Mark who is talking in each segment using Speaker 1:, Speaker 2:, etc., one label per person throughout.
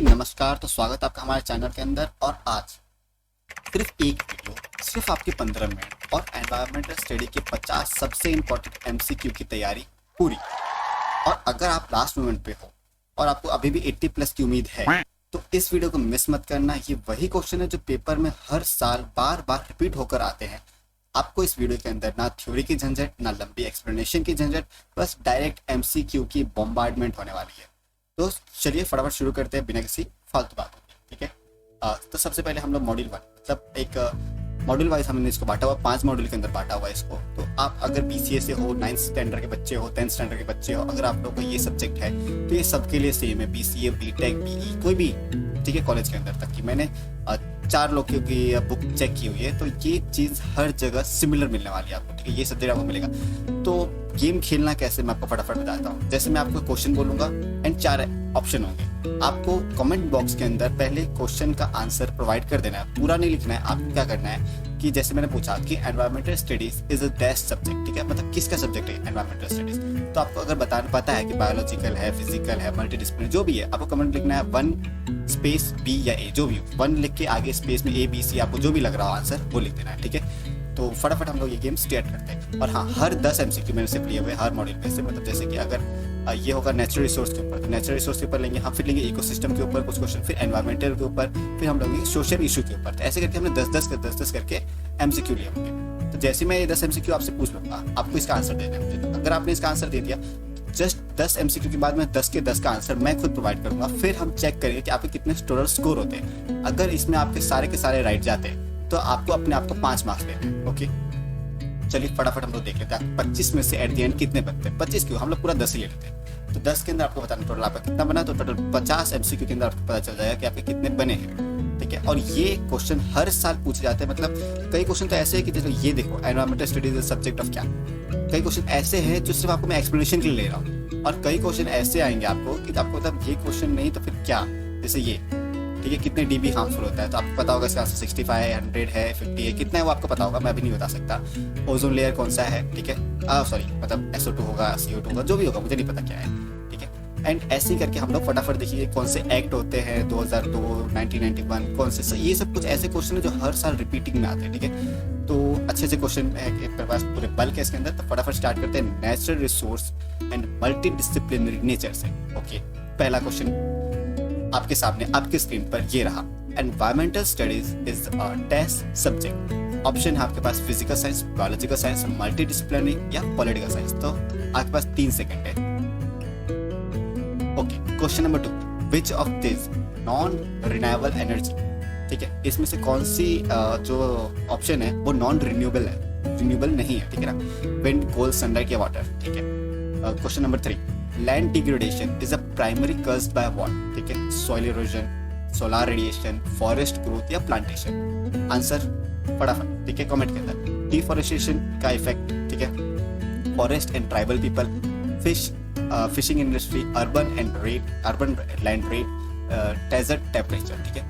Speaker 1: नमस्कार। तो स्वागत है आपका हमारे चैनल के अंदर। और आज सिर्फ एक वीडियो, सिर्फ आपके 15 मिनट और एनवायरमेंटल स्टडी के 50 सबसे इंपॉर्टेंट एमसीक्यू की तैयारी पूरी। और अगर आप लास्ट मोमेंट पे हो और आपको अभी भी 80 प्लस की उम्मीद है तो इस वीडियो को मिस मत करना। ये वही क्वेश्चन है जो पेपर में हर साल बार बार रिपीट होकर आते हैं। आपको इस वीडियो के अंदर ना थ्योरी की झंझट, ना लंबी एक्सप्लेनेशन की झंझट, बस डायरेक्ट एमसीक्यू की बॉम्बार्डमेंट होने वाली है। तो चलिए फटाफट शुरू करते हैं बिना किसी फालतू बात के, ठीक है। तो सबसे पहले हम लोग मॉड्यूल 1, मतलब एक मॉड्यूल वाइज हमने इसको बांटा हुआ, 5 मॉड्यूल के अंदर बांटा हुआ है इसको। तो आप अगर बीसीए से हो, 9th स्टैंडर्ड के बच्चे हो, 10th स्टैंडर्ड के बच्चे हो, अगर आप लोग को ये सब्जेक्ट है तो ये सबके लिए सेम है। बीसीए, बीटेक, बीई, कोई भी, ठीक है, कॉलेज के अंदर तक की मैंने 4 लोग की बुक चेक की हुई है। तो ये चीज़ हर जगह सिमिलर मिलने वाली है आपको, ठीक है। ये सब्जेक्ट आपको मिलेगा। तो गेम खेलना कैसे मैं आपको फटाफट बताता हूँ। जैसे मैं आपको क्वेश्चन बोलूंगा एंड 4 ऑप्शन होंगे। आपको कमेंट बॉक्स के अंदर पहले क्वेश्चन का आंसर प्रोवाइड कर देना है, पूरा नहीं लिखना है। आपको क्या करना है कि जैसे मैंने पूछा कि environmental studies is a best subject, ठीक है, मतलब किसका सब्जेक्ट है एनवायरमेंटल स्टडीज। तो आपको अगर बताना पता है कि बायोलॉजिकल है, फिजिकल है, मल्टीडिसिप्लिनरी, जो भी है, आपको कमेंट लिखना है 1 स्पेस बी या ए, जो भी हो, 1 लिख के आगे स्पेस में ए बी सी, आपको जो भी लग रहा हो आंसर वो लिख देना है, ठीक है। तो फटाफट हम लोग ये गेम स्टार्ट करते हैं। और हाँ, हर 10 एमसीक्यू मैंने सिर्फ लिए हुए हर मॉड्यूल में से, मतलब जैसे कि अगर ये होगा नेचुरल रिसोर्स के ऊपर, तो नेचुरल रिसोर्स के ऊपर लेंगे हम, फिर लेंगे इकोसिस्टम के ऊपर कुछ क्वेश्चन, फिर एनवायरमेंटल के ऊपर, फिर हम लोग सोशल इशू के ऊपर। तो ऐसे करके हमने 10-10 करके एमसीक्यू लिए होंगे। तो जैसे मैं ये 10 एमसीक्यू आपसे पूछ लूंगा, आपको इसका आंसर देना है मुझे। अगर आपने इसका आंसर दे दिया, जस्ट 10 एमसीक्यू के बाद में 10 के 10 का आंसर मैं खुद प्रोवाइड करूंगा। फिर हम चेक करेंगे कि आपके कितने टोटल स्कोर होते हैं। अगर इसमें आपके सारे के सारे राइट जाते हैं तो आपको अपने आप को 5 मार्क्स देने हैं, ओके। चलिए फटाफट हम लोग देख लेते हैं 25 में से एट द एंड कितने बनते हैं। 25 क्यों, हम लोग पूरा 10 ही ले लेते हैं। तो 10 के अंदर आपको बताना टोटल आपका कितना बना, तो टोटल 50 एमसीक्यू के अंदर आपको पता चल जाएगा कि आपके कितने बने हैं, ठीक है। और ये क्वेश्चन हर साल पूछे जाते हैं। मतलब कई क्वेश्चन तो ऐसे है कि जैसे ये देखो, environmental studies is subject of क्या। कई क्वेश्चन ऐसे हैं जो सिर्फ आपको मैं एक्सप्लेनेशन के लिए ले रहा हूँ, और कई क्वेश्चन ऐसे आएंगे आपको कि आपको मतलब ये क्वेश्चन नहीं तो फिर क्या, जैसे ये, ठीक है, कितने डीबी हार्मफुल होता है। तो आपको पता होगा इसका आंसर 65 है, 100 है, 50 है, कितना है वो आपको पता होगा, मैं भी नहीं बता सकता। ओजोन लेयर कौन सा है, ठीक है, सॉरी, मतलब SO2 होगा, CO2 होगा, जो भी होगा, मुझे नहीं पता क्या है, ठीक है। एंड ऐसे ही करके हम लोग फटाफट देखिए कौन से एक्ट होते हैं 2002, 1991, कौन से, ये सब कुछ ऐसे क्वेश्चन है जो हर साल रिपीटिंग में आते हैं, ठीक है। तो अच्छे से क्वेश्चन मेरे पास पूरे बल्क है इसके अंदर। तो फटाफट स्टार्ट करते हैं natural resource and multi disciplinary nature से, ओके। पहला क्वेश्चन आपके सामने आपके स्क्रीन पर ये रहा, environmental studies is a test subject. Option है आपके पास physical science, biological science, multi disciplinary या पॉलिटिकल साइंस। तो आपके पास 3 सेकंड है, okay. Question number 2, which of this non renewable energy, ठीक है, इसमें से कौन सी जो ऑप्शन है वो नॉन रिन्यूएबल है, रिन्यूएबल नहीं है, ठीक है ना। विंड, कोल, सनलाइट या वाटर, ठीक है। Question number 3, land degradation is a primary caused by what, ठीक है, soil erosion, solar radiation, forest growth या प्लांटेशन। आंसर फटाफट, ठीक है, कमेंट के अंदर। डिफॉरेस्टेशन का इफेक्ट, ठीक है, forest and tribal people, fishing industry, urban land rate, desert temperature, ठीक है,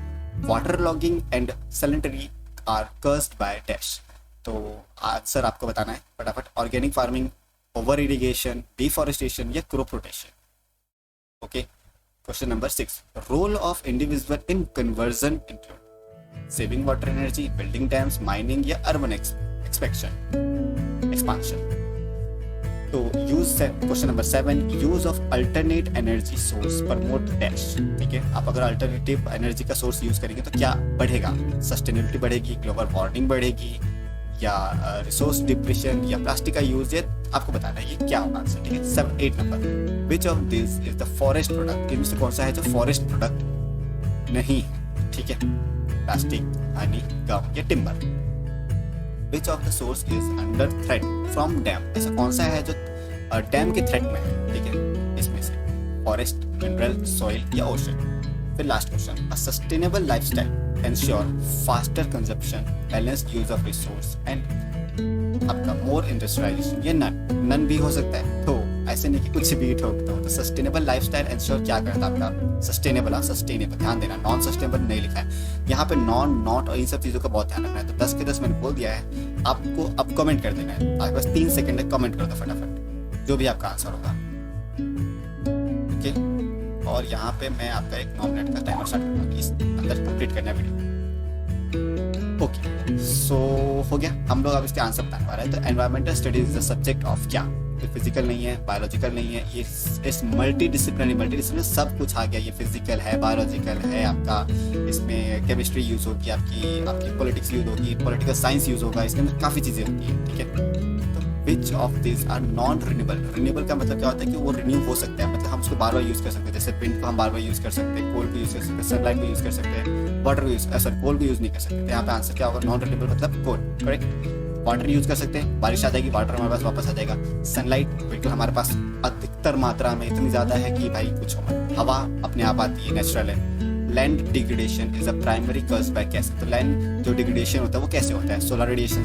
Speaker 1: water logging and salinity are caused by dash. तो आंसर आपको बताना है फटाफट। Organic farming, over irrigation, deforestation या crop rotation, okay. Question number 6, role of individual in conversion include saving water energy, building dams, mining या urban expansion. तो use, question number 7, use of alternate energy source promote dash, ठीक है। आप अगर alternative energy का source use करेंगे तो क्या बढ़ेगा, सस्टेनेबिलिटी बढ़ेगी, ग्लोबल वार्मिंग बढ़ेगी, या रिसोर्स डिप्रेशन या प्लास्टिक का यूज, है आपको बताना है ये क्या होगा आंसर, ठीक है। 8 number, which of this is the forest product, इनमें से कौन सा है जो फॉरेस्ट प्रोडक्ट नहीं है, ठीक है, प्लास्टिक, हनी, गम या timber. Which of the source is under threat from dam, ऐसा कौन सा है जो डैम के थ्रेट में है, ठीक है, इसमें से फॉरेस्ट, मिनरल, सॉइल या ओशन। फिर last question, a sustainable lifestyle ensure faster consumption, balanced use of resource and आपका more industrialization, ये नन भी हो सकता है। तो ऐसे नहीं कि कुछ भी ठोक दो। तो सस्टेनेबल लाइफस्टाइल इंश्योर क्या करता है आपका, सस्टेनेबल, सस्टेनेबल, ध्यान देना, नॉन सस्टेनेबल नहीं लिखा है यहाँ पे, नॉन, नॉट और इन सब चीज़ों का बहुत ध्यान रखना है। तो 10 के 10 मैंने बोल दिया है, आपको अब कमेंट कर देना है। आपके पास 3 सेकंड है, कमेंट कर दो फटाफट जो भी आपका आंसर होगा, ओके। और और यहाँ पे मैं आपका एक 9 मिनट का टाइमर स्टार्ट करूँगा कि इस अंदर कंप्लीट करना है वीडियो। ओके, सो हो गया, हम लोग अब इसके आंसर बताने वाले हैं। तो environmental studies is the subject of क्या, तो फिजिकल नहीं है, बायोलॉजिकल नहीं है, ये इस मल्टी डिसिप्लिनरी सब कुछ आ गया। ये फिजिकल है, बायोलॉजिकल है, आपका इसमें केमिस्ट्री यूज होगी, आपकी आपकी पॉलिटिक्स यूज होगी, पॉलिटिकल साइंस यूज होगा, इसके अंदर काफ़ी चीज़ें होती है, ठीक है। Which of this are non renewable. Renewable का मतलब क्या होता है कि वो रिन्यू हो सकता है, मतलब हम उसको बार बार यूज़ कर सकते हैं। जैसे विंड को हम बार बार यूज़ कर सकते हैं, कोल को यूज़ कर सकते हैं, सनलाइट को यूज़ कर सकते हैं, वाटर को यूज़ सॉरी कोल को यूज़ नहीं कर सकते। तो यहाँ पे आंसर क्या होगा, नॉन रिन्यूएबल मतलब कोल, करेक्ट। वाटर यूज़ कर सकते हैं, बारिश आ जाएगी, वाटर हमारे पास वापस आ जाएगा। सनलाइट बिल्कुल हमारे पास अधिकतर मात्रा में इतनी ज़्यादा है कि भाई कुछ हवा अपने आप आती है, नेचुरल है। Land degradation is a primary cause by कैसे, तो लैंड जो डिग्रेडेशन होता है वो कैसे होता है, सोलर रेडिएशन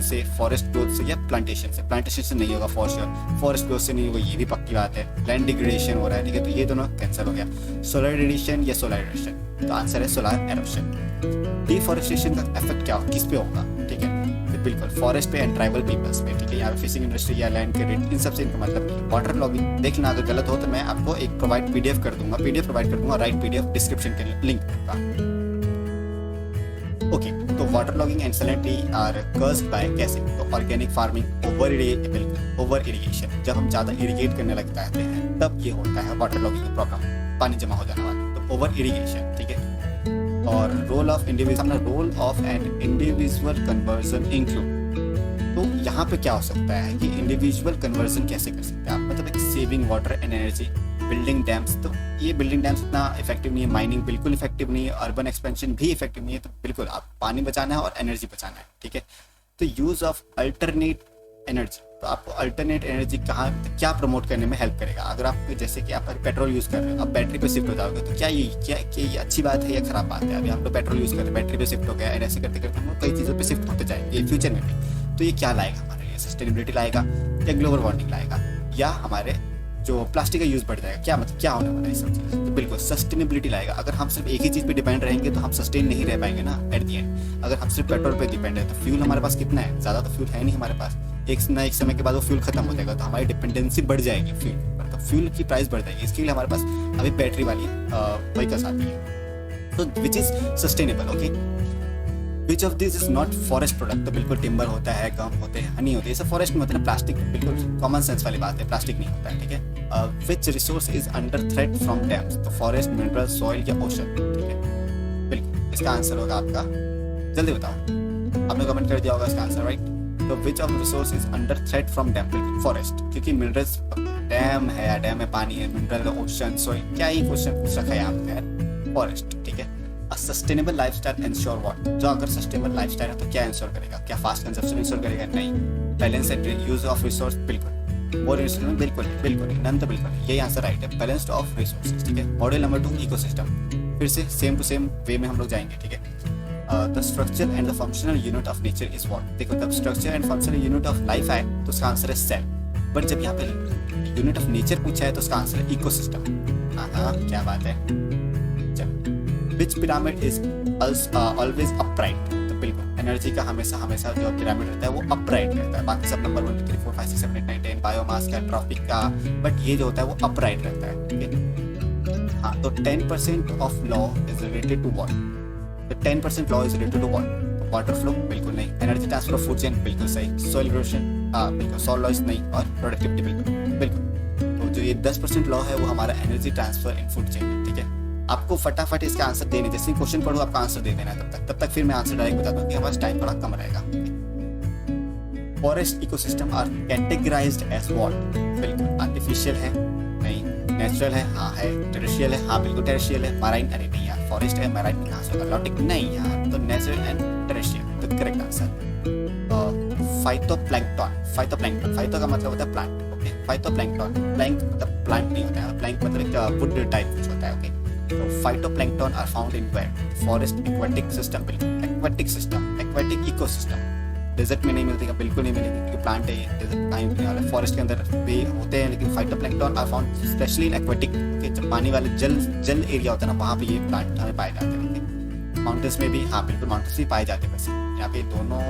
Speaker 1: से, फॉरेस्ट ग्रोथ से, या प्लांटेशन से। प्लांटेशन से नहीं होगा फॉर श्योर, फॉरेस्ट ग्रोथ से नहीं होगा, ये भी पक्की बात है। लैंड डिग्रेडेशन हो रहा है, ठीक है, तो ये दोनों कैंसिल हो गया। सोलर रेडिएशन या सोलर एरोशन, तो आंसर है सोलर एरोशन। डिफॉरेस्टेशन का इफेक्ट क्या किस पे होगा, ठीक है, तो बिल्कुल फॉरेस्ट पे एंड ट्राइबल पीपल्स पे, ठीक है। यहाँ पे फिशिंग इंडस्ट्री या लैंड के रेट, इन सबसे इनका मतलब। वाटर लॉगिंग देखना, अगर गलत हो तो मैं आपको एक पीडीएफ प्रोवाइड कर दूंगा, राइट पीडीएफ डिस्क्रिप्शन के लिंक दूंगा। ओके, तो water logging and salinity are caused by कैसे, तो ऑर्गेनिक फार्मिंग, ओवर इरिगेशन। जब हम ज़्यादा इरिगेट करने लगता हैं तब ये होता है वाटर लॉगिंग का प्रॉब्लम, पानी जमा हो जाने वाला, तो ओवर इरिगेशन, ठीक है। और role of an individual conversion include, तो यहाँ पे क्या हो सकता है कि इंडिविजुअल कन्वर्जन कैसे कर सकते हैं आप, मतलब एक saving water and energy, building dams. तो ये बिल्डिंग डैम्स इतना इफेक्टिव नहीं है, माइनिंग बिल्कुल इफेक्टिव नहीं है, अर्बन एक्सपेंशन भी इफेक्टिव नहीं है। तो बिल्कुल आप पानी बचाना है और एनर्जी बचाना है, ठीक है। तो यूज ऑफ अल्टरनेट एनर्जी, तो आपको अल्टरनेट एनर्जी कहाँ क्या प्रमोट करने में हेल्प करेगा। अगर आप जैसे कि आप पेट्रोल यूज़ कर रहे हो, अब बैटरी पे शिफ्ट हो जाओगे, तो क्या ये अच्छी बात है या खराब बात है। अभी हम लोग पेट्रोल यूज़ कर रहे हैं, बैटरी पे शिफ्ट हो गया, ऐसे करते करते हम लोग कई चीज़ों पे शिफ्ट होते जाएंगे फ्यूचर में भी। तो ये क्या लाएगा हमारे लिए, सस्टेनेबिलिटी लाएगा या ग्लोबल वार्मिंग लाएगा, या हमारे जो प्लास्टिक का यूज़ बढ़ जाएगा, क्या मतलब क्या होने वाला है सब चीज़। तो बिल्कुल सस्टेनेबिलिटी लाएगा। अगर हम सिर्फ एक ही चीज़ पे डिपेंड रहेंगे तो हम सस्टेन नहीं रह पाएंगे ना एट दी एंड। अगर हम सिर्फ पेट्रोल पे डिपेंड है तो फ्यूल हमारे पास कितना है, ज़्यादा तो फ्यूल है नहीं हमारे पास। एक समय के बाद वो फ्यूल खत्म हो जाएगा, तो हमारी डिपेंडेंसी बढ़ जाएगी फ्यूल पर, तो फ्यूल की प्राइस बढ़ जाएगी। इसके लिए हमारे पास अभी बैटरी वाली व्हीकल्स आती है, तो which is sustainable. Okay, which of this is not forest product, तो बिल्कुल टिम्बर होता है, गम होते हैं, हनी होती है, ये सब फॉरेस्ट में होता है ना। प्लास्टिक बिल्कुल कॉमन सेंस वाली बात है, प्लास्टिक नहीं होता है, ठीक है। Which resource is under threat from dams, तो फॉरेस्ट, मिनरल, सॉइल या ओशन, ठीक है। बिल्कुल इसका आंसर होगा आपका, जल्दी बताओ, आपने कमेंट कर दिया होगा इसका आंसर, राइट। तो which of resource is under threat from dam, बिल्कुल फॉरेस्ट, क्योंकि मिनरल्स, डैम में पानी है, मिनरल, ओशन, सॉइल, क्या ही क्वेश्चन पूछ रखा है आपने यार, फॉरेस्ट, ठीक है। सस्टेनेबल लाइफस्टाइल इंश्योर व्हाट, जो अगर सस्टेनेबल लाइफस्टाइल है तो क्या इंश्योर करेगा, क्या फास्ट कंजप्शन इंश्योर करेगा, नहीं। Balance and use of resource, बिल्कुल। मोर इंस्ट्रूमेंट, बिल्कुल नन, तो बिल्कुल यही आंसर राइट है, बैलेंस्ड ऑफ रिसोर्सेज, ठीक है। मॉडल नंबर 2 इकोसिस्टम, फिर से सेम टू सेम वे में हम लोग जाएंगे, ठीक है। The structure and the functional unit of nature is what, देखो जब structure and functional unit of life है तो उसका आंसर है सेल, बट जब यहाँ पे यूनिट ऑफ नेचर पूछा है तो उसका आंसर है इकोसिस्टम। हाँ, क्या बात है। Which pyramid is always upright, तो बिल्कुल एनर्जी का हमेशा जो पिरामिड रहता है वो अपराइट रहता है। बाकी सब नंबर 1 2 3 4 5 6 7 8 9 10 बायोमास का, ट्रॉपिक का, बट ये जो होता है वो अपराइट रहता है, ठीक है। हाँ, तो 10% of law is related to what, तो 10% law is related to what, water flow, बिल्कुल नहीं। Energy transfer of food chain, बिल्कुल सही। सॉइल इरोशन, बिल्कुल। सॉइल लॉ नहीं, और प्रोडक्टिविटी, बिल्कुल। तो जो ये 10% लॉ है वो हमारा एनर्जी ट्रांसफर इन फूड चेन है, ठीक है। आपको फटाफट इसका आंसर देने, जैसे क्वेश्चन पढ़ो आपका आंसर दे देना है, तब तक फिर मैं आंसर डायरेक्ट बता दूं कि हमारा टाइम थोड़ा कम रहेगा। Forest ecosystem are categorised as what, बिल्कुल आर्टिफिशियल है, नहीं। नेचुरल है, हाँ है। टेरेस्ट्रियल है, हाँ बिल्कुल टेरेस्ट्रियल है। मैराइन, अरे नहीं यार, फॉरेस्ट है, मैराइन में कहाँ से होगा, लॉटिक नहीं यार, तो नेचुरल एंड टेरेस्ट्रियल, तो करेक्ट आंसर। फाइटोप्लैंक्टन, फाइटो का मतलब होता है प्लांट, ओके। फाइटोप्लैंक्टन, प्लैंक मतलब प्लांट नहीं होता है, प्लैंक मतलब एक वुड टाइप कुछ होता है, ओके। तो phytoplankton are found in where, forest, aquatic system, बिल्कुल aquatic system, aquatic ecosystem. Desert में नहीं मिलती, बिल्कुल नहीं मिलेगी क्योंकि प्लांट है ये, डेजर्ट कहीं मिलने वाला। फॉरेस्ट के अंदर भी होते हैं, लेकिन phytoplankton are found specially in aquatic, जब पानी वाले जल एरिया होता है ना, वहाँ पे ये प्लांट हमें पाए जाते हैं। माउंटेन्स में भी, हाँ बिल्कुल माउंटेन्स भी पाए जाते हैं, वैसे यहाँ पे दोनों,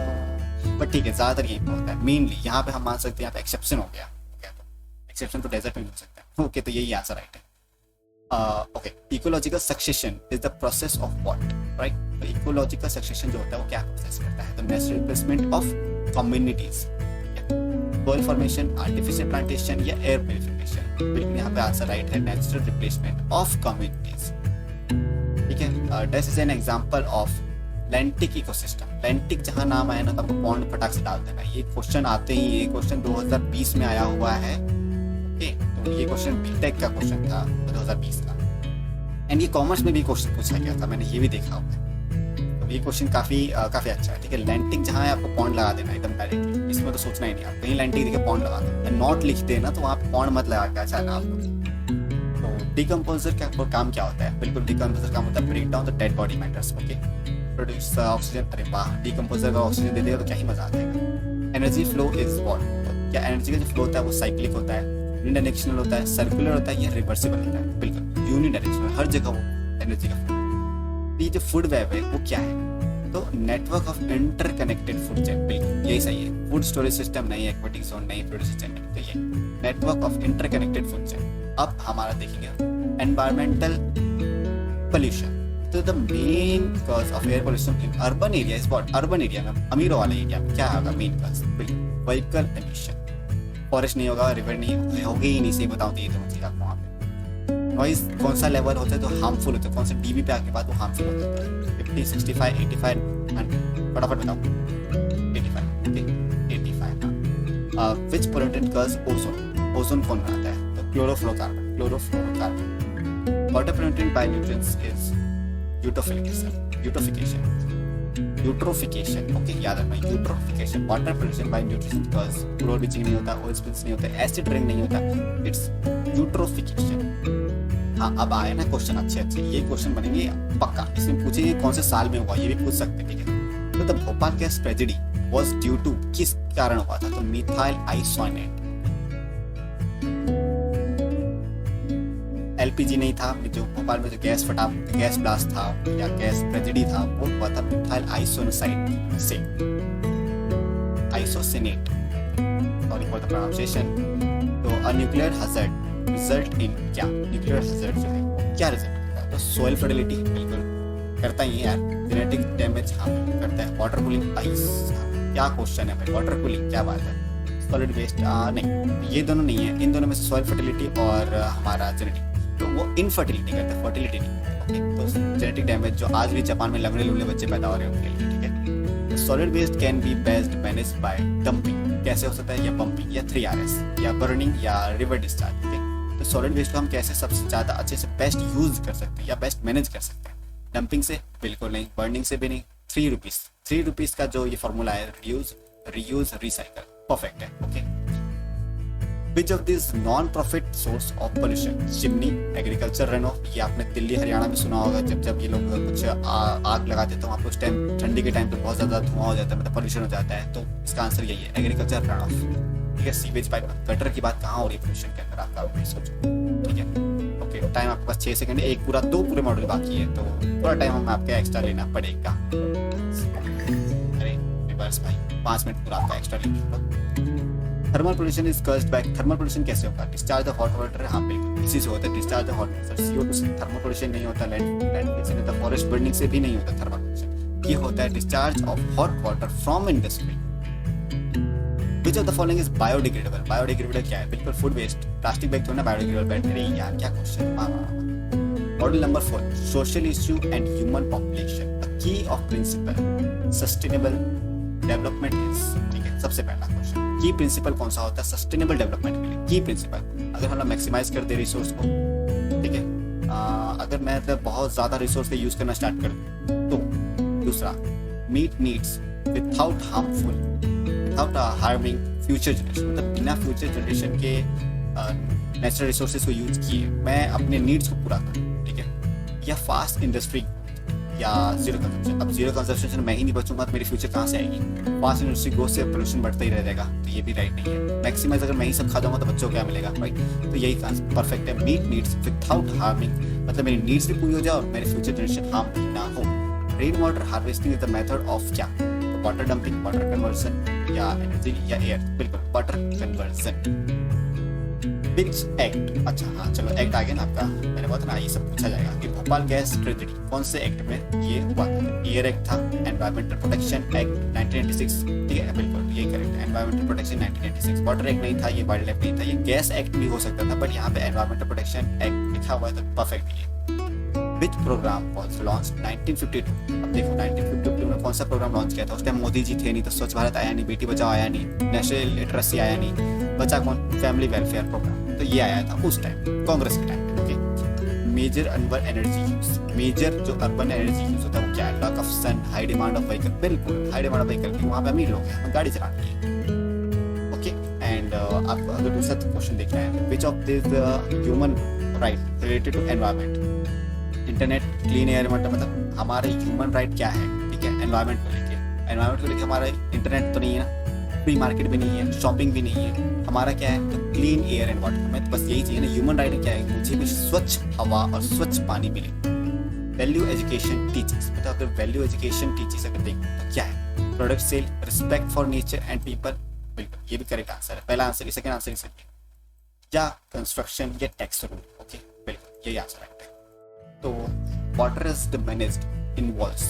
Speaker 1: बट ठीक है ज़्यादातर यही होता है मेनली। यहाँ पे हम मान सकते हैं यहाँ पे एक्सेप्शन हो गया, तो एक्सेप्शन तो डेजर्ट में मिल सकता है, ओके। तो यही आंसर राइट है। Okay, ecological succession is the process of what, right? तो इकोलॉजिकल सक्सेशन जो होता है वो क्या प्रोसेस करता है? The natural replacement of communities, soil formation, artificial plantation या एयर प्यूरिफिकेशन। बिल्कुल यहाँ पे आंसर राइट है, नेचुरल रिप्लेसमेंट ऑफ कम्युनिटीज। ठीक है, this is an example of lentic ecosystem. Lentic जहाँ नाम आया ना तो आपको पॉन्ड फटाक से डाल देना। ये क्वेश्चन आते ही, ये क्वेश्चन 2020 में आया हुआ है। ओके, तो ये क्वेश्चन बीटेक का क्वेश्चन था 2020 का, एंड ये कॉमर्स में भी क्वेश्चन पूछा गया था, मैंने ये भी देखा हुआ है। तो ये क्वेश्चन काफी अच्छा है। ठीक है, लैंटिक जहाँ है आपको पॉन्ड लगा देना एकदम डायरेक्टली, इसमें तो सोचना ही नहीं। आप कहीं लैंटिक देखे पॉन्ड लगा दो, नॉट लिख देना तो वहाँ पॉन्ड मत लगा के अच्छा नाम लो। तो डिकम्पोजर का काम क्या होता है? बिल्कुल, डिकम्पोजर काम होता है break down the dead body matters. Okay, produce oxygen. अरे वाह, डिकम्पोजर का ऑक्सीजन दे देगा तो क्या ही मजा आ जाएगा। Energy flow is what? क्या एनर्जी का जो फ्लो होता है वो साइक्लिक होता है, यूनिडायरेक्शनल होता है, सर्कुलर होता है या रिवर्सिबल होता है? बिल्कुल यूनिडायरेक्शनल, हर जगह वो एनर्जी का फ्लो। ये जो फूड वेब है वो क्या है? तो network of interconnected food chain. बिल्कुल यही सही है, फूड स्टोरेज सिस्टम नहीं, एक्वेटिक जोन नहीं, प्रोड्यूस चेन नहीं, तो ये network of interconnected food chain. अब हमारा देखेंगे एनवायरमेंटल पोल्यूशन। तो the main cause of air pollution in urban area is what? Urban area में, अमीरों वाले एरिया में क्या होगा main cause? Vehicle emission. Forest नहीं होगा, रिवर नहीं होगी ही नहीं, सही बताऊं तो ये तो मुझे आपको वहाँ पे नॉइज कौन सा लेवल होता है तो हार्मफुल होता है, कौन सा डीबी पे आके बाद वो हार्मफुल होता है? 50, 65, 85, 100? फटाफट बताओ। 85, ओके 85। हाँ, which pollutant cause ozone? Ozone कौन बनाता है? तो chlorofluorocarbon, chlorofluorocarbon. Water pollutant by nutrients is eutrophication. Okay, याद रखना, eutrophication. Water pollution by nutrition because coral bleaching नहीं होता, ऑयल स्पिल्स नहीं होता, एसिड रेन नहीं होता, इट्स यूट्रोफिकेशन। हाँ, अब आए ना क्वेश्चन अच्छे, ये क्वेश्चन बनेंगे पक्का। इसमें पूछेंगे कौन से साल में हुआ, ये भी पूछ सकते हैं। ठीक है, तो the Bhopal gas tragedy was due to, किस कारण हुआ था? तो मिथाइल आइसोनेट। एलपीजी नहीं था, जो भोपाल में जो गैस ब्लास्ट था या गैस ट्रेजेडी था वो हुआ था मिथाइल आइसोसाइनेट से, isocyanate, sorry for the pronunciation. तो a nuclear hazard result in क्या? न्यूक्लियर हैजर्ड जो है क्या रिजल्ट करता है? तो सोइल फर्टिलिटी बिल्कुल करता ही है यार, जेनेटिक डैमेज हाँ करता है, वाटर कूलिंग आइस। क्या क्वेश्चन है भाई, वाटर कूलिंग क्या बात है? सॉलिड वेस्ट नहीं, ये दोनों नहीं है, इन दोनों में से सॉइल फर्टिलिटी और हमारा जेनेटिक, तो वो इनफर्टिलिटी करता है, फर्टिलिटी नहीं। ओके, तो जेनेटिक डैमेज जो आज भी जापान में लंगड़े लुंगड़े बच्चे पैदा हो रहे हैं उनके लिए। ठीक है, solid waste can be best managed by dumping. कैसे हो सकता है? या पंपिंग या 3RS या बर्निंग या रिवर डिस्चार्ज। ठीक है, तो सॉलिड वेस्ट को हम कैसे सबसे ज्यादा अच्छे से बेस्ट यूज कर सकते हैं या बेस्ट मैनेज कर सकते हैं? डंपिंग से? बिल्कुल नहीं, बर्निंग से भी नहीं। 3 रुपीज का जो ये फॉर्मूला है, रीयूज रिसाइकल, परफेक्ट है। Okay, Which of these non-profit source of pollution? Chimney, agriculture run of, ये आपने दिल्ली हरियाणा में सुना होगा, जब ये लोग कुछ आग लगाते हैं तो वहाँ पे उस टाइम ठंडी के टाइम पे बहुत ज्यादा धुआं हो जाता है, मतलब पोल्यूशन हो जाता है। तो इसका आंसर यही है, एग्रीकल्चर रन ऑफ। ठीक है, सीवेज पाइप, गटर की बात कहाँ हो रही है पोल्यूशन के अंदर, आपका सोचो। ठीक है, ओके, टाइम आपके पास 6 सेकंड है, दो पूरे मॉड्यूल बाकी है, तो थोड़ा टाइम हमें आपका एक्स्ट्रा लेना पड़ेगा। अरे रिवर्स भाई, 5 मिनट पूरा आपका एक्स्ट्रा लेना। Thermal pollution is caused by, thermal pollution कैसे होगा? डिस्चार्ज ऑफ हॉट वाटर, हाँ बिल्कुल इसी से होता है, discharge of hot water. CO2 से थर्मल पोल्यूशन नहीं होता, लैंड से नहीं होता, फॉरेस्ट बर्निंग से भी नहीं होता थर्मल पोल्यूशन। ये होता है discharge of hot water from industry. Which of the following is biodegradable? Biodegradable क्या है? बिल्कुल फूड वेस्ट, प्लास्टिक बैग तो ना बायोडिग्रेडेबल बैग। अरे यार क्या question. Model number 4, social issue and human population, the key of principle sustainable development is. ठीक है, सबसे पहला क्वेश्चन, की प्रिंसिपल कौन सा होता है सस्टेनेबल डेवलपमेंट के लिए? की प्रिंसिपल, अगर हम लोग मैक्सिमाइज कर दे रिसोर्स को, ठीक है, अगर मैं बहुत ज्यादा रिसोर्स का यूज करना स्टार्ट कर दूं तो। दूसरा, meet needs without harming future generation, मतलब बिना फ्यूचर जनरेशन के नेचुरल रिसोर्सेज को यूज किए मैं अपने नीड्स को पूरा करूँ। ठीक है, या फास्ट इंडस्ट्री या जीरो कंजम्पशन। अब जीरो कंजम्पशन से मैं ही नहीं बचूंगा तो मेरी फ्यूचर कहाँ से आएगी? फास्ट इंडस्ट्री ग्रोथ से पोल्यूशन बढ़ता ही रहेगा, तो ये भी राइट नहीं है। मैक्सिमाइज अगर मैं ही सब खा जाऊंगा तो बच्चों को क्या मिलेगा, राइट? तो यही परफेक्ट है, मीट नीड्स विदाउट हार्मिंग, मतलब मेरी नीड्स भी पूरी हो जाए और मेरी फ्यूचर जनरेशन हार्म ना हो। Rain water harvesting is the method of क्या? वाटर डंपिंग, वाटर कन्वर्जन या एनर्जी या एयर? बिल्कुल वाटर कन्वर्जन। विच एक्ट, अच्छा हाँ चलो एक्ट आ गया ना आपका, मैंने बोला था ना ये सब पूछा जाएगा कि भोपाल गैस ट्रेजेडी कौन से एक्ट में ये हुआ था। ईयर एक्ट था, एनवायरमेंटल प्रोटेक्शन एक्ट 1986, ठीक है बिल्कुल ये करेक्ट है, एनवायरमेंटल प्रोटेक्शन 1986। वाटर एक्ट नहीं था, ये वाइल्ड लाइफ नहीं था, ये गैस एक्ट भी हो सकता था, बट यहाँ पे एनवायरमेंटल प्रोटेक्शन एक्ट लिखा हुआ है तो परफेक्ट है। विच प्रोग्राम वॉज लॉन्च 1952, अब देखो 1952 में कौन सा प्रोग्राम लॉन्च किया था, उस टाइम मोदी जी थे नहीं, तो स्वच्छ भारत आया नहीं, बेटी बचाओ आया नहीं, नेशनल लिटरेसी आया नहीं, बचा कौन, फैमिली वेलफेयर प्रोग्राम, तो ये आया था उस टाइम कांग्रेस के time. Okay, major urban energy use, major जो अर्बन एनर्जी यूज होता है वो क्या है, lock of sun, high demand of vehicle, बिल्कुल हाई डिमांड ऑफ व्हीकल की, वहाँ पे अमीर लोग हैं, हमें गाड़ी चलानी है। ओके एंड आप अगर दूसरा क्वेश्चन देख रहे हैं, which of this human right related to environment, internet, clean air, मतलब हमारे ह्यूमन राइट क्या है, ठीक है एनवायरमेंट को लेके, एनवायरमेंट को लेके हमारा इंटरनेट तो नहीं है ना, फ्री मार्केट भी नहीं है, शॉपिंग भी नहीं है, हमारा क्या है तो क्लीन एयर एंड वाटर, हमें तो बस यही चाहिए ना, ह्यूमन राइट क्या है, मुझे भी स्वच्छ हवा और स्वच्छ पानी मिले। वैल्यू एजुकेशन टीचर्स, मतलब अगर वैल्यू एजुकेशन टीचर्स अगर देखें तो क्या है, product sale, respect for nature and people, बिल्कुल ये भी करेक्ट आंसर है, पहला आंसर, सेकंड आंसर इसे या कंस्ट्रक्शन या टैक्स रूल, ओके बिल्कुल यही आंसर है। तो water is managed involves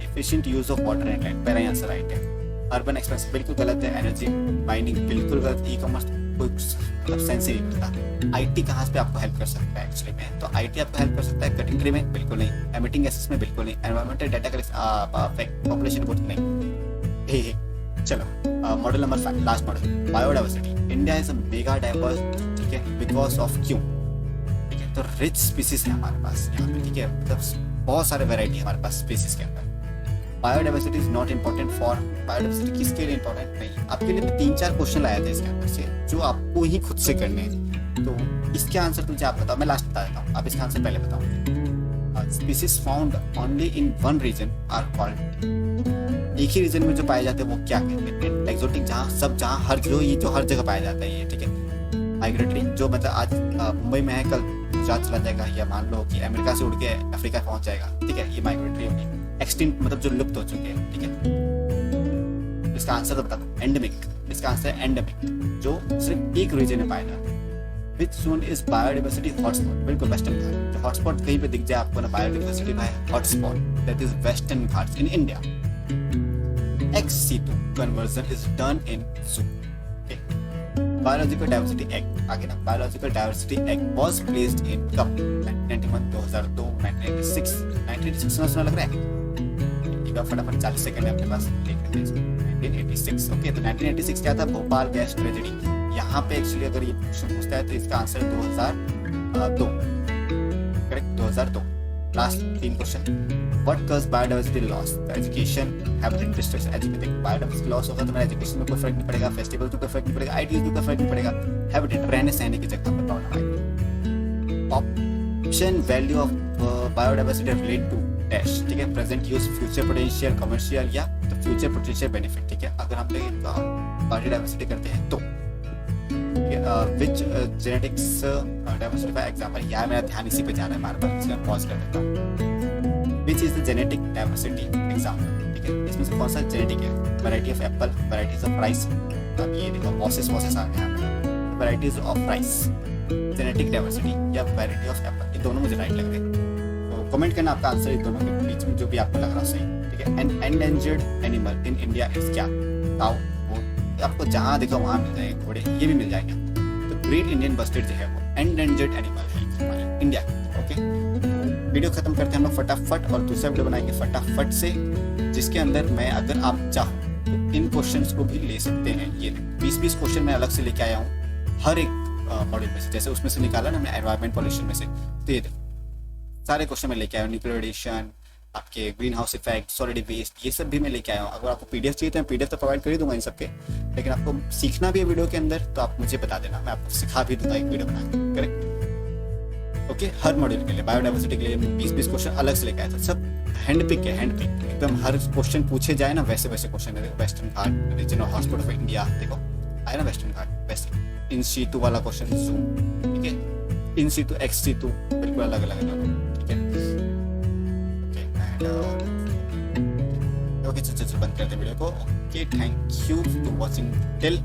Speaker 1: efficient use of water and land, पहला आंसर राइट है। अर्बन एक्सपेंशन बिल्कुल गलत है, एनर्जी माइनिंग बिल्कुल गलत, ई कॉमर्स कोई मतलब सेंस ही नहीं मिलता। आईटी कहाँ पे आपको हेल्प कर सकता है एक्चुअली में, तो आईटी आपको हेल्प कर सकता है कटिंग में, बिल्कुल नहीं, एमिटिंग गैसेस में बिल्कुल नहीं, environmental data collection population growth नहीं। चलो model number 5 last model, biodiversity, India is a mega diverse, ठीक है बिकॉज ऑफ क्यों, तो रिच स्पीसीज है हमारे पास यहाँ पे, ठीक है मतलब बहुत सारे वैरायटी है हमारे पास स्पीसीज के अंदर। Biodiversity is not important for, biodiversity किसके लिए इंपॉर्टेंट नहीं, आपके लिए 3-4 क्वेश्चन लाया था इसके अंदर से जो आपको ही खुद से करने हैं, तो इसके आंसर तुझे आप बताओ, मैं लास्ट बता देता हूँ, आप इसका आंसर पहले बताओ। Species found only in one region are called, एक ही रीजन में जो पाए जाते हैं वो क्या कहते हैं, एक्सोटिक, जहाँ हर जगह पाया जाता है ये, ठीक है। माइग्रेटरी, जो मतलब आज मुंबई में है कल गुजरात चला जाएगा, या मान लो कि अमेरिका से उड़ के अफ्रीका पहुंच जाएगा, ठीक है ये माइग्रेटरी होगी। एक्सटिंक्ट मतलब जो लुप्त हो चुके हैं, ठीक है। इसका आंसर तो बता दो, एंडेमिक, इसका आंसर है एंडेमिक, जो सिर्फ एक रीजन में पाया जाता है। विच जोन इज बायोडाइवर्सिटी हॉटस्पॉट, बिल्कुल वेस्टर्न घाट, जो हॉटस्पॉट कहीं पे दिख जाए आपको ना बायोडाइवर्सिटी का hotspot, that is western Ghats in India. XC2 conversion is done in zoo. Okay. Biological Diversity Act, आगे ना, Biological Diversity Act was placed in कब, 1991, 2002, 1996, 1986 में सुना लग रहा है, एक बार फटाफट 40 सेकंड है अपने पास, देख लेते हैं 1986। ओके तो 1986 क्या था, भोपाल गैस ट्रेजेडी, यहाँ पे एक्चुअली अगर ये क्वेश्चन पूछता है तो इसका answer 2002, correct 2002। Last 3 question, What caused biodiversity loss? The education, habitat destruction, education. Biodiversity loss होगा तो मेरा एजुकेशन में कोई फर्क नहीं पड़ेगा, फेस्टिवल में कोई फर्क नहीं पड़ेगा, आईटीज में कोई फर्क नहीं पड़ेगा, हैबिटेट रहने सहने की जगह पर प्रॉब्लम आएगी। Option value of biodiversity relate to dash, ठीक है, present use, future potential, commercial या तो फ्यूचर पोटेंशियल बेनिफिट, ठीक है। अगर हम लोग बायोडाइवर्सिटी करते हैं तो विच जेनेटिक्स डाइवर्सिटी का एग्जाम्पल, यहाँ मेरा ध्यान इसी पे जा रहा है, बार बार इसमें पॉज कर देता हूँ। Which is the genetic diversity example, ठीक है, इसमें से कौन सा जेनेटिक है, variety of Apple, varieties of rice, अब ये देखो वॉसेस आ गए यहाँ पे, varieties of rice, genetic diversity या वैरायटी ऑफ एप्पल, ये दोनों मुझे राइट लग रहे हैं, तो कमेंट करना आपका आंसर इन दोनों के बीच में जो भी आपको लग रहा सही, ठीक है। An endangered animal in India is क्या, काऊ, गोट, आपको जहाँ देखो वहाँ मिल जाएंगे, घोड़े ये भी मिल जाएंगे, तो ग्रेट इंडियन बस्टर्ड जो है वो एंडेंजर्ड एनिमल है हमारे इंडिया, ओके। वीडियो खत्म करते हैं हम लोग फटाफट, और दूसरा वीडियो बनाएंगे फटाफट से, जिसके अंदर मैं अगर आप चाहो तो इन क्वेश्चंस को भी ले सकते हैं। ये 20-20 क्वेश्चन मैं अलग से लेके आया हूँ हर एक मॉड्यूल में से, जैसे उसमें से निकाला ना मैंने एनवायरमेंट पॉल्यूशन में से, तो ये सारे क्वेश्चन मैं लेके आया हूँ, न्यूक्लियर रेडिएशन, आपके green house effect, solid waste, ये सब भी मैं लेके आया हूँ। अगर आपको पीडीएफ चाहिए तो मैं पीडीएफ तो प्रोवाइड कर ही दूंगा इन सबके, लेकिन आपको सीखना भी है वीडियो के अंदर तो आप मुझे बता देना, मैं आपको सिखा भी दूंगा एक वीडियो बना के, करेक्ट। ओके, हर मॉड्यूल के लिए बायोडाइवर्सिटी के लिए 20-20 क्वेश्चन अलग से लेके आया था, सब हैंड पिक है, हैंड पिक एकदम, हर क्वेश्चन पूछे जाए ना वैसे वैसे क्वेश्चन है। Western Ghat, regional hospital of India, देखो आया ना वेस्टर्न घाट, वैसे इन सीटू वाला क्वेश्चन जू, ठीक है, इन सीटू एक्स सीटू बिल्कुल अलग अलग है, ठीक है। ओके चलो बंद करते हैं वीडियो को। Okay, thank you for watching till